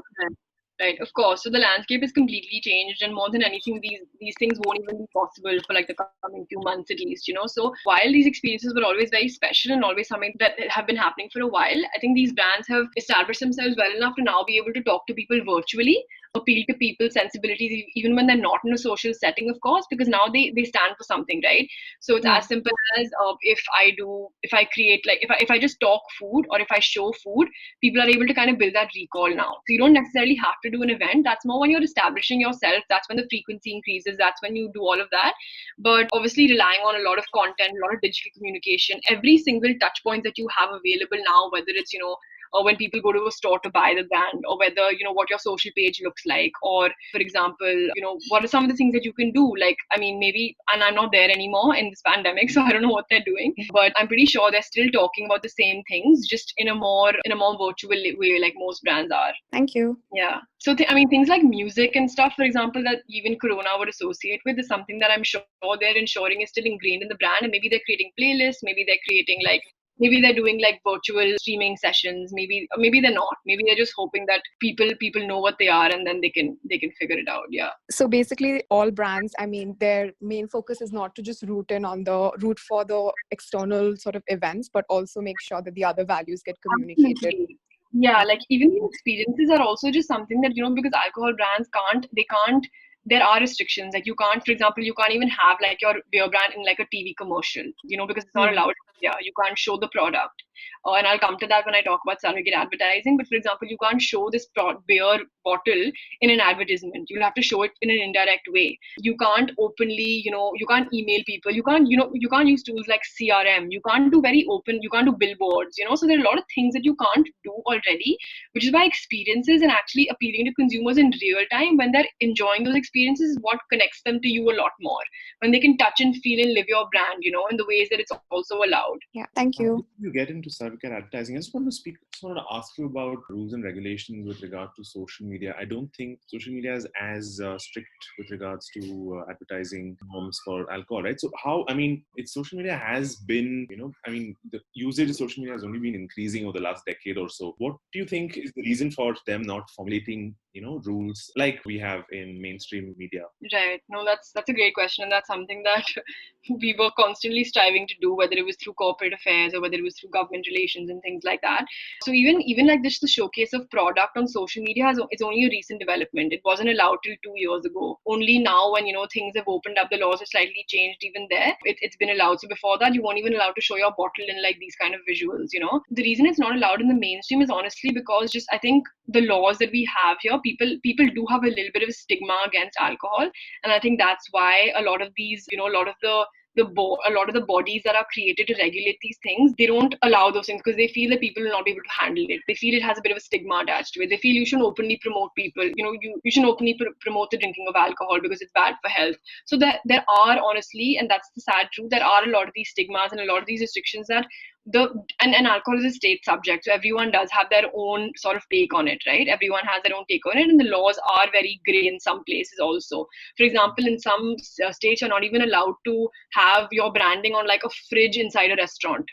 Right, of course. So the landscape is completely changed, and more than anything, these things won't even be possible for like the coming few months at least, So while these experiences were always very special and always something that have been happening for a while, I think these brands have established themselves well enough to now be able to talk to people virtually, appeal to people's sensibilities, even when they're not in a social setting, of course, because now they stand for something, right? So it's as simple as if I just talk food or if I show food, people are able to kind of build that recall now. So you don't necessarily have to do an event. That's more when you're establishing yourself. That's when the frequency increases. That's when you do all of that. But obviously relying on a lot of content, a lot of digital communication, every single touch point that you have available now, whether it's, or when people go to a store to buy the brand, or whether, what your social page looks like, or for example, what are some of the things that you can do? Like, I mean, maybe, and I'm not there anymore in this pandemic, so I don't know what they're doing, but I'm pretty sure they're still talking about the same things, just in a more virtual way, like most brands are. Thank you. Yeah. So, I mean, things like music and stuff, for example, that even Corona would associate with, is something that I'm sure they're ensuring is still ingrained in the brand. And maybe they're creating playlists, maybe they're creating maybe they're doing like virtual streaming sessions, maybe they're not. Maybe they're just hoping that people know what they are, and then they can figure it out. Yeah. So basically all brands, I mean, their main focus is not to just root for the external sort of events, but also make sure that the other values get communicated. Absolutely. Yeah, like even the experiences are also just something that, because alcohol brands can't, there are restrictions. Like you can't, for example, you can't even have like your beer brand in like a TV commercial, because it's not allowed. Yeah, you can't show the product. And I'll come to that when I talk about surrogate advertising. But for example, you can't show this beer bottle in an advertisement. You'll have to show it in an indirect way. You can't openly, you can't email people. You can't use tools like CRM. You can't do you can't do billboards, So there are a lot of things that you can't do already, which is why experiences and actually appealing to consumers in real time when they're enjoying those experiences is what connects them to you a lot more. When they can touch and feel and live your brand, in the ways that it's also allowed. Yeah, thank you. Before you get into surrogate advertising, I just want to ask you about rules and regulations with regard to social media. I don't think social media is as strict with regards to advertising norms for alcohol, right? So social media has been, the usage of social media has only been increasing over the last decade or so. What do you think is the reason for them not formulating, rules like we have in mainstream media? Right. No, that's a great question, and that's something that we were constantly striving to do, whether it was through corporate affairs or whether it was through government relations and things like that. So even like this, the showcase of product on social media is only a recent development. It wasn't allowed till 2 years ago. Only now, when things have opened up, the laws have slightly changed. Even there, it's been allowed. So before that, you weren't even allowed to show your bottle in like these kind of visuals. The reason it's not allowed in the mainstream is honestly because just I think the laws that we have here, people do have a little bit of a stigma against alcohol, and I think that's why a lot of these, a lot of the bodies that are created to regulate these things, they don't allow those things because they feel that people will not be able to handle it. They feel it has a bit of a stigma attached to it. They feel you shouldn't openly promote people. You shouldn't openly promote the drinking of alcohol because it's bad for health. So there are, honestly, and that's the sad truth, there are a lot of these stigmas and a lot of these restrictions that and alcohol is a state subject, so everyone does have their own sort of take on it, right? Everyone has their own take on it, and the laws are very grey in some places also. For example, in some states, you're not even allowed to have your branding on like a fridge inside a restaurant,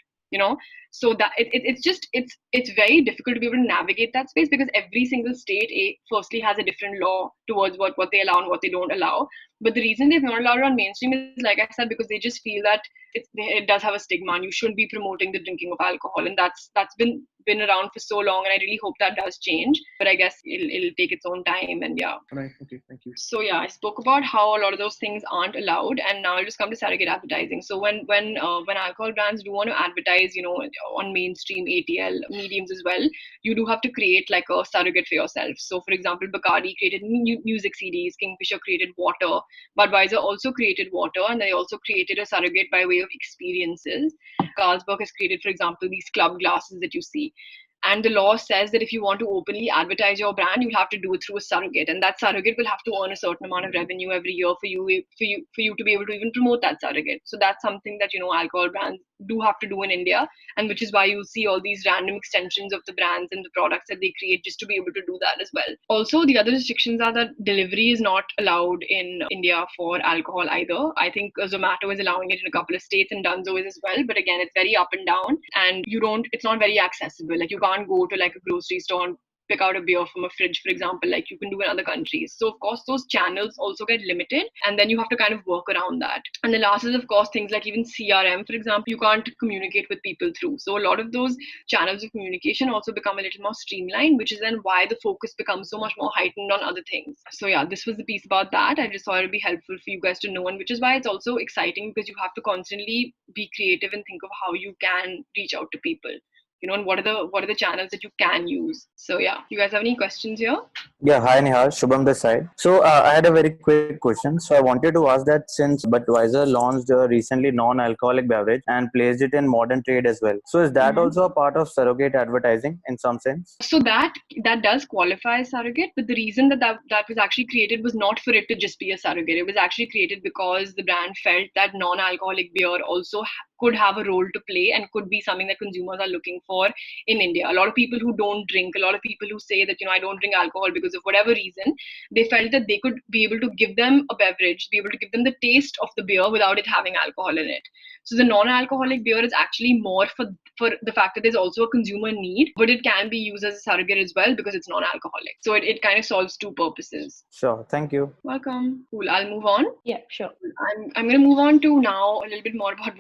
so that it's very difficult to be able to navigate that space because every single state firstly has a different law towards what they allow and what they don't allow. But the reason they've not allowed it on mainstream is, like I said, because they just feel that it does have a stigma and you shouldn't be promoting the drinking of alcohol, and that's been around for so long, and I really hope that does change. But I guess it'll take its own time, and yeah. Right. Okay. Thank you. So yeah, I spoke about how a lot of those things aren't allowed, and now I'll just come to surrogate advertising. So when alcohol brands do want to advertise, on mainstream ATL mediums as well, you do have to create like a surrogate for yourself. So for example, Bacardi created music CDs, Kingfisher created water, Budweiser also created water, and they also created a surrogate by way of experiences. Carlsberg has created, for example, these club glasses that you see. And the law says that if you want to openly advertise your brand, you'll have to do it through a surrogate, and that surrogate will have to earn a certain amount of revenue every year for you to be able to even promote that surrogate. So that's something that alcohol brands do have to do in India, and which is why you see all these random extensions of the brands and the products that they create just to be able to do that as well. Also, the other restrictions are that delivery is not allowed in India for alcohol either. I think Zomato is allowing it in a couple of states, and Dunzo is as well. But again, it's very up and down, and it's not very accessible. Like you can't go to like a grocery store and pick out a beer from a fridge, for example, like you can do in other countries. So of course those channels also get limited, and then you have to kind of work around that. And the last is of course things like even CRM, for example, you can't communicate with people through. So a lot of those channels of communication also become a little more streamlined, which is then why the focus becomes so much more heightened on other things. So yeah, this was the piece about that. I just thought it'd be helpful for you guys to know, and which is why it's also exciting because you have to constantly be creative and think of how you can reach out to people. and what are the channels that you can use. So yeah, you guys have any questions here? Yeah, hi Nihar, Shubham this side. So I had a very quick question. So I wanted to ask that since Budweiser launched recently non-alcoholic beverage and placed it in modern trade as well. So is that also a part of surrogate advertising in some sense? So that does qualify as surrogate, but the reason that was actually created was not for it to just be a surrogate. It was actually created because the brand felt that non-alcoholic beer also could have a role to play and could be something that consumers are looking for in India. A lot of people who don't drink, a lot of people who say that, I don't drink alcohol because of whatever reason, they felt that they could be able to give them a beverage, be able to give them the taste of the beer without it having alcohol in it. So the non-alcoholic beer is actually more for the fact that there's also a consumer need, but it can be used as a surrogate as well because it's non-alcoholic. So it kind of solves two purposes. Sure, thank you. Welcome. Cool. I'll move on. Yeah, sure. I'm going to move on to now a little bit more about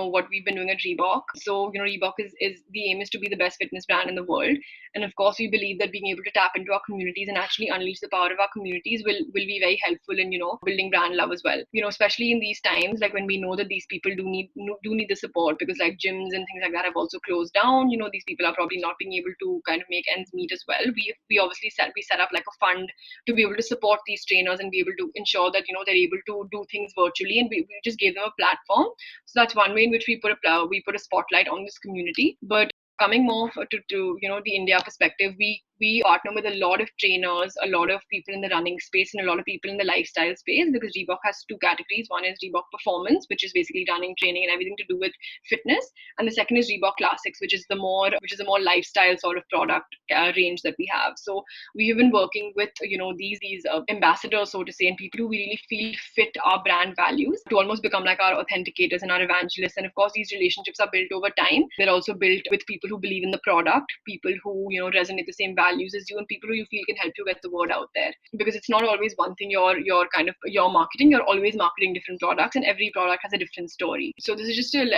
what we've been doing at Reebok. So Reebok is the aim is to be the best fitness brand in the world, and of course we believe that being able to tap into our communities and actually unleash the power of our communities will be very helpful in building brand love as well. Especially in these times, like when we know that these people do need the support, because like gyms and things like that have also closed down. These people are probably not being able to kind of make ends meet as well. We obviously set up like a fund to be able to support these trainers and be able to ensure that they're able to do things virtually, and we just gave them a platform. So that's one way in which we put a spotlight on this community. But coming more to the India perspective, we partner with a lot of trainers, a lot of people in the running space, and a lot of people in the lifestyle space, because Reebok has two categories. One is Reebok Performance, which is basically running, training, and everything to do with fitness, and the second is Reebok Classics, which is the more lifestyle sort of product range that we have. So we have been working with these ambassadors, so to say, and people who we really feel fit our brand values to almost become like our authenticators and our evangelists. And of course, these relationships are built over time. They're also built with people who believe in the product, people who resonate the same values as you, and people who you feel can help you get the word out there. Because it's not always one thing you're marketing. You're always marketing different products, and every product has a different story. So this is just to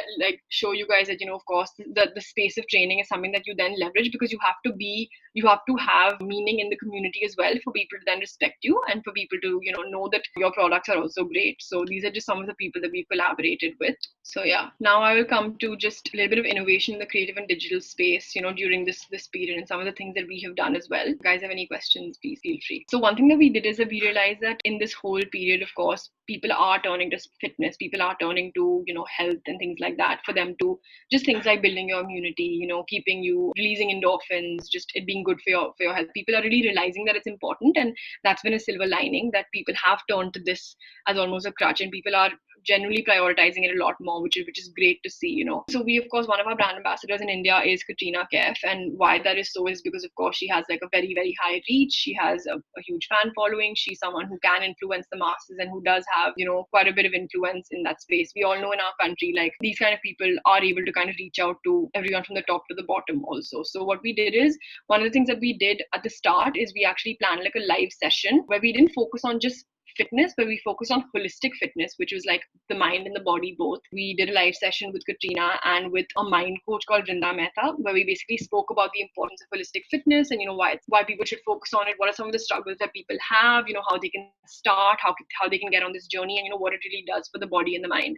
show you guys that of course the space of training is something that you then leverage, because you have to have meaning in the community as well for people to then respect you, and for people to know that your products are also great. So these are just some of the people that we've collaborated with. So yeah, now I will come to just a little bit of innovation in the creative and digital space during this period, and some of the things that we have done as well. If you guys have any questions, please feel free. So one thing that we did is that we realized that in this whole period, of course, people are turning to fitness, people are turning to health and things like that, for them to just things like building your immunity, keeping you releasing endorphins, just it being good for your health. People are really realizing that it's important, and that's been a silver lining, that people have turned to this as almost a crutch, and people are generally prioritizing it a lot more, which is great to see. So we, of course, one of our brand ambassadors in India is Katrina Kaif, and why that is so is because, of course, she has like a very, very high reach. She has a huge fan following. She's someone who can influence the masses and who does have quite a bit of influence in that space. We all know in our country, like, these kind of people are able to kind of reach out to everyone from the top to the bottom also. So what we did is, one of the things that we did at the start is we actually planned like a live session where we didn't focus on just fitness, but we focused on holistic fitness, which was like the mind and the body both. We did a live session with Katrina and with a mind coach called Vrinda Mehta, where we basically spoke about the importance of holistic fitness and why people should focus on it, what are some of the struggles that people have, how they can start, how they can get on this journey, and what it really does for the body and the mind.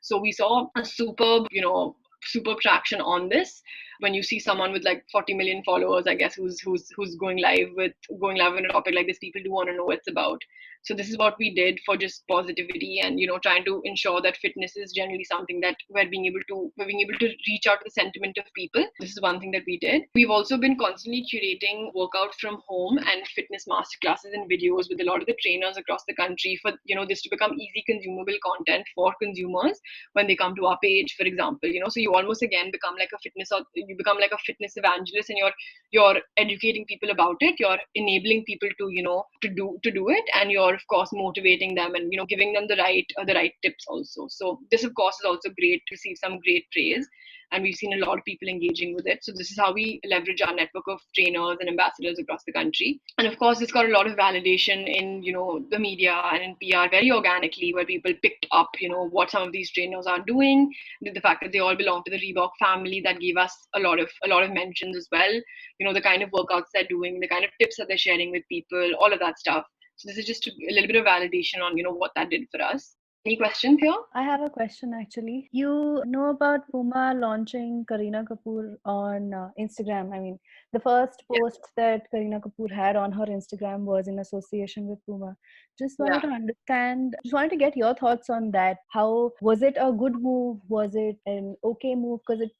So we saw a superb traction on this. When you see someone with like 40 million followers, I guess, who's going live on a topic like this, people do want to know what it's about. So this is what we did for just positivity and trying to ensure that fitness is generally something that we're being able to reach out to the sentiment of people. This is one thing that we did. We've also been constantly curating workouts from home and fitness masterclasses and videos with a lot of the trainers across the country for this to become easy consumable content for consumers when they come to our page, for example. So you almost again become like a fitness evangelist, and you're educating people about it, you're enabling people to do it, and you're of course motivating them and giving them the right tips also. So this of course is also great to receive some great praise, and we've seen a lot of people engaging with it. So this is how we leverage our network of trainers and ambassadors across the country. And of course, it's got a lot of validation in the media and in PR very organically, where people picked up what some of these trainers are doing, the fact that they all belong to the Reebok family, that gave us a lot of mentions as well. The kind of workouts they're doing, the kind of tips that they're sharing with people, all of that stuff. So this is just a little bit of validation on what that did for us. Any questions here? I have a question actually. You know about Puma launching Kareena Kapoor on Instagram. I mean, the first post that Kareena Kapoor had on her Instagram was in association with Puma. Just wanted to understand, just wanted to get your thoughts on that. How was it a good move? Was it an okay move? Because it,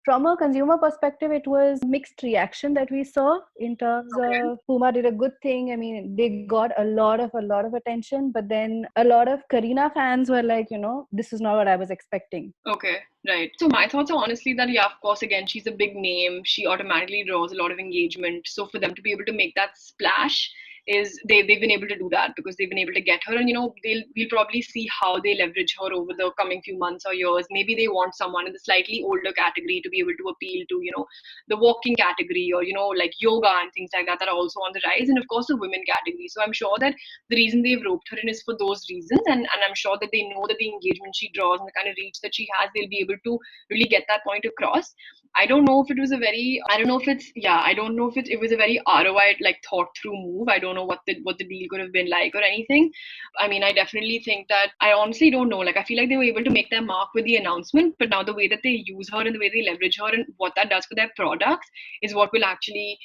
from a consumer perspective, it was mixed reaction that we saw in terms of Puma did a good thing. I mean, they got a lot of attention, but then a lot of Kareena fans were like, this is not what I was expecting. Okay, right. So my thoughts are honestly that, yeah, of course, again, she's a big name. She automatically draws a lot of engagement. So for them to be able to make that splash is they've been able to do that because they've been able to get her, and we'll probably see how they leverage her over the coming few months or years. Maybe they want someone in the slightly older category to be able to appeal to the walking category, or like yoga and things like that are also on the rise, and of course the women category. So I'm sure that the reason they've roped her in is for those reasons, and I'm sure that they know that the engagement she draws and the kind of reach that she has, they'll be able to really get that point across. I don't know if it was a very, I don't know if it's, yeah, I don't know if it was a very ROI, like, thought through move. I don't know what the deal could have been like or anything. I mean, I definitely think that, I honestly don't know. Like, I feel like they were able to make their mark with the announcement, but now the way that they use her and the way they leverage her and what that does for their products is what will actually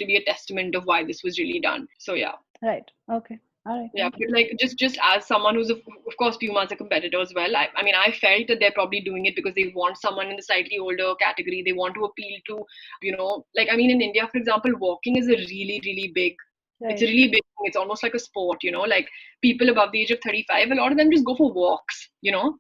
be a testament of why this was really done. So yeah. Right. Okay. All right. Yeah, but like just as someone who's of course Puma's a competitor as well. I mean, I felt that they're probably doing it because they want someone in the slightly older category. They want to appeal to, like, I mean, in India, for example, walking is a really, really big. Right. It's a really big thing. It's almost like a sport, like people above the age of 35, a lot of them just go for walks,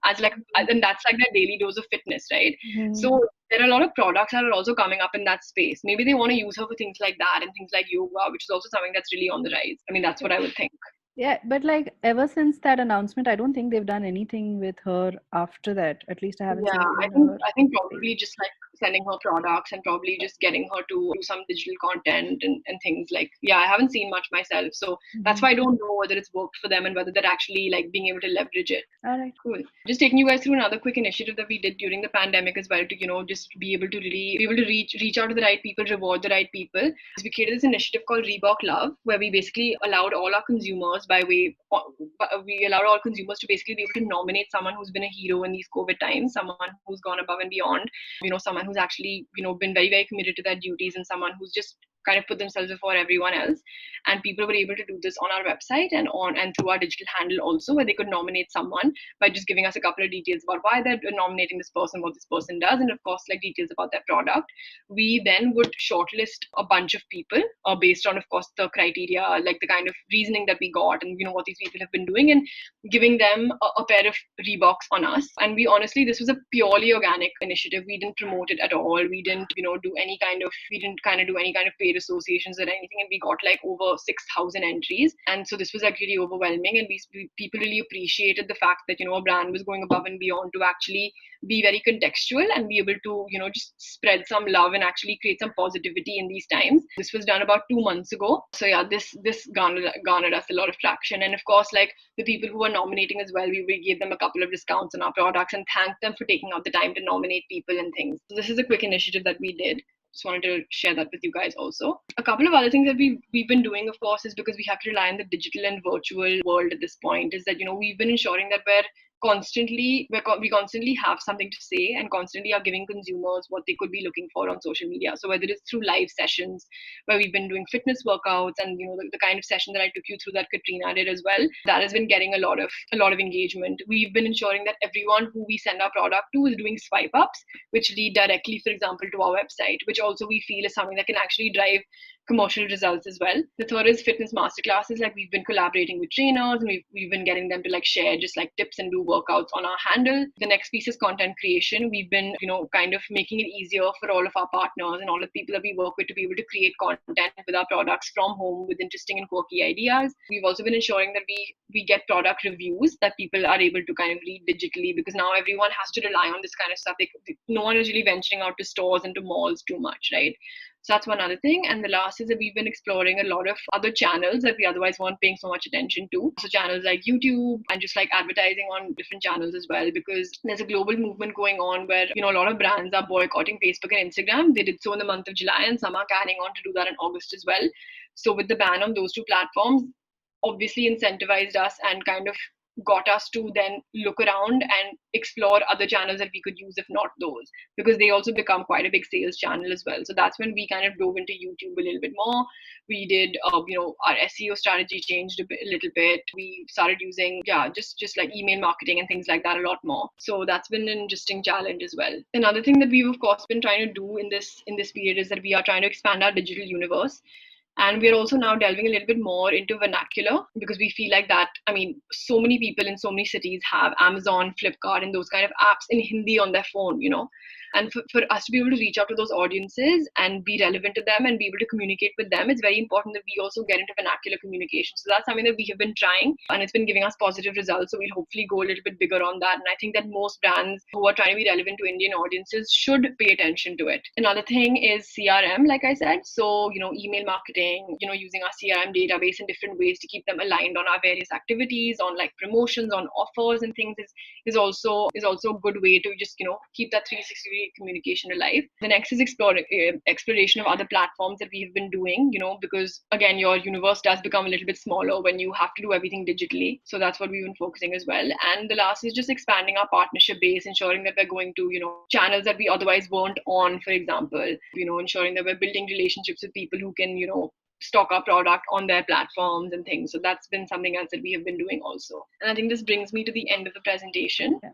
as like, and that's like their daily dose of fitness, right? Mm-hmm. So there are a lot of products that are also coming up in that space. Maybe they want to use her for things like that and things like yoga, which is also something that's really on the rise. I mean, that's what I would think. Yeah, but like ever since that announcement, I don't think they've done anything with her after that. At least I haven't seen it. I think probably just like sending her products and probably just getting her to do some digital content and things like, yeah, I haven't seen much myself. So that's why I don't know whether it's worked for them and whether they're actually like being able to leverage it. All right. Cool. Just taking you guys through another quick initiative that we did during the pandemic as well to, just be able to really be able to reach out to the right people, reward the right people. So we created this initiative called Reebok Love, where we basically allowed all our consumers to basically be able to nominate someone who's been a hero in these COVID times, someone who's gone above and beyond, someone who's actually, been very, very committed to their duties, and someone who's just kind of put themselves before everyone else. And people were able to do this on our website and through our digital handle also, where they could nominate someone by just giving us a couple of details about why they're nominating this person, what this person does, and of course like details about their product. We then would shortlist a bunch of people based on, of course, the criteria, like the kind of reasoning that we got and what these people have been doing, and giving them a pair of Reeboks on us. And we honestly, this was a purely organic initiative. We didn't promote it at all. We didn't do any kind of paid associations or anything, and we got like over 6,000 entries. And so this was like really overwhelming, and people really appreciated the fact that a brand was going above and beyond to actually be very contextual and be able to just spread some love and actually create some positivity in these times. This was done about 2 months ago. So yeah, this garnered us a lot of traction. And of course, like the people who were nominating as well, we gave them a couple of discounts on our products and thanked them for taking out the time to nominate people and things. So this is a quick initiative that we did. Just wanted to share that with you guys also. A couple of other things that we've been doing, of course, is because we have to rely on the digital and virtual world at this point, is that we've been ensuring that we constantly have something to say and constantly are giving consumers what they could be looking for on social media. So whether it's through live sessions where we've been doing fitness workouts and the kind of session that I took you through that Katrina did as well, that has been getting a lot of engagement. We've been ensuring that everyone who we send our product to is doing swipe ups, which lead directly, for example, to our website, which also we feel is something that can actually drive commercial results as well. The third is fitness masterclasses. Like we've been collaborating with trainers and we've been getting them to like share just like tips and do workouts on our handle. The next piece is content creation. We've been kind of making it easier for all of our partners and all of the people that we work with to be able to create content with our products from home with interesting and quirky ideas. We've also been ensuring that we get product reviews that people are able to kind of read digitally, because now everyone has to rely on this kind of stuff. No one is really venturing out to stores and to malls too much, right? So that's one other thing. And the last is that we've been exploring a lot of other channels that we otherwise weren't paying so much attention to. So channels like YouTube and just like advertising on different channels as well, because there's a global movement going on where, a lot of brands are boycotting Facebook and Instagram. They did so in the month of July, and some are carrying on to do that in August as well. So with the ban on those two platforms, obviously incentivized us and kind of got us to then look around and explore other channels that we could use, if not those, because they also become quite a big sales channel as well. So that's when we kind of dove into YouTube a little bit more. We did, our SEO strategy changed a little bit. We started using, just like email marketing and things like that a lot more. So that's been an interesting challenge as well. Another thing that we've of course been trying to do in this period is that we are trying to expand our digital universe. And we're also now delving a little bit more into vernacular, because we feel like that, so many people in so many cities have Amazon, Flipkart, and those kind of apps in Hindi on their phone, And for us to be able to reach out to those audiences and be relevant to them and be able to communicate with them, it's very important that we also get into vernacular communication. So that's something that we have been trying, and it's been giving us positive results. So we'll hopefully go a little bit bigger on that. And I think that most brands who are trying to be relevant to Indian audiences should pay attention to it. Another thing is CRM, like I said. So, email marketing, using our CRM database in different ways to keep them aligned on our various activities, on like promotions, on offers and things is also a good way to just, keep that 360 communication alive. The next is exploration of other platforms that we've been doing, because again, your universe does become a little bit smaller when you have to do everything digitally. So that's what we've been focusing as well. And the last is just expanding our partnership base, ensuring that we're going to, channels that we otherwise weren't on, for example, ensuring that we're building relationships with people who can, stock our product on their platforms and things. So that's been something else that we have been doing also. And I think this brings me to the end of the presentation. Yeah.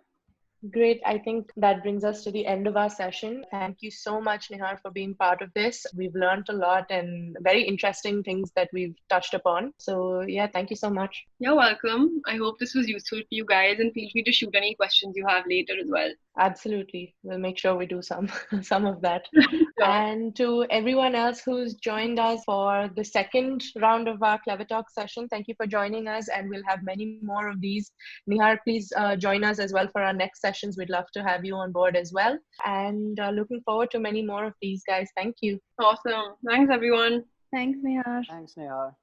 Great. I think that brings us to the end of our session. Thank you so much, Nihaar, for being part of this. We've learned a lot and very interesting things that we've touched upon. So yeah, thank you so much. You're welcome. I hope this was useful for you guys, and feel free to shoot any questions you have later as well. Absolutely. We'll make sure we do some of that. Sure. And to everyone else who's joined us for the second round of our CleverTalks session, thank you for joining us, and we'll have many more of these. Nihaar, please join us as well for our next sessions. We'd love to have you on board as well. And looking forward to many more of these, guys. Thank you. Awesome. Thanks, everyone. Thanks, Nihaar. Thanks, Nihaar.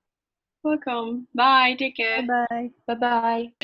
Welcome. Bye. Take care. Bye-bye. Bye-bye.